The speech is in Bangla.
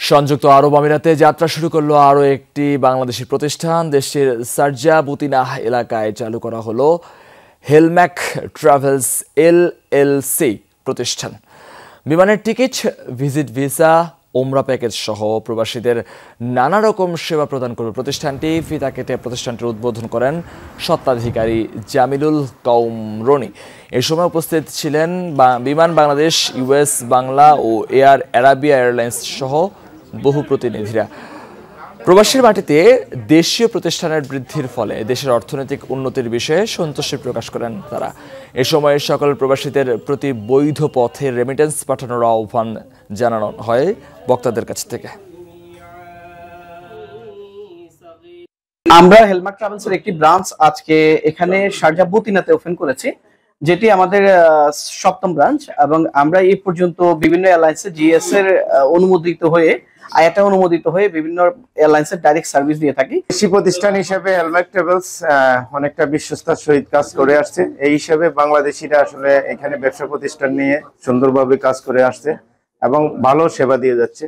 সংযুক্ত আরব আমিরাতে যাত্রা শুরু করলো আরও একটি বাংলাদেশি প্রতিষ্ঠান। দেশের শারজাহ বুতিনাহ এলাকায় চালু করা হলো হেলম্যাক ট্রাভেলস এলএলসি প্রতিষ্ঠান। বিমানের টিকিট, ভিজিট ভিসা, ওমরা প্যাকেজ সহ প্রবাসীদের নানা রকম সেবা প্রদান করবে প্রতিষ্ঠানটি। ফিতা কেটে প্রতিষ্ঠানটির উদ্বোধন করেন স্বত্বাধিকারী জামিলুল কওম রনি। এ সময় উপস্থিত ছিলেন বিমান বাংলাদেশ, ইউএস বাংলা ও এয়ার আরাবিয়া এয়ারলাইন্স সহ বহু প্রতিনিধিরা। প্রবাসীর মাটিতে দেশীয় প্রতিষ্ঠানের বৃদ্ধির ফলে দেশের অর্থনৈতিক উন্নতির বিষয়ে সন্তোষী প্রকাশ করেন তারা। এ সময় সকল প্রবাসীদের প্রতি বৈধ পথে রেমিটেন্স পাঠানোর আহ্বান জানানো হয় বক্তাদের কাছ থেকে। আমরা হেলম্যাক ট্রাভেলসের একটি ব্রাঞ্চ আজকে এখানে শারজাহ বুতিনাতে ওপেন করেছি, যেটি আমাদের 7ম ব্রাঞ্চ, এবং আমরা এই পর্যন্ত বিভিন্ন এয়ারলাইন্সে জিএস এর অনুমোদিত হয়ে, আইআটা অনুমোদিত হয়ে বিভিন্ন এয়ারলাইন্সের ডাইরেক্ট সার্ভিস দিয়ে থাকি। কৃষি প্রতিষ্ঠান হিসেবে হেলম্যাক ট্রাভেলস অনেকটা বিশ্বস্তার সহিত কাজ করে আসছে। এই হিসেবে বাংলাদেশিরা আসলে এখানে ব্যবসা প্রতিষ্ঠান নিয়ে সুন্দরভাবে কাজ করে আসছে এবং ভালো সেবা দিয়ে যাচ্ছে।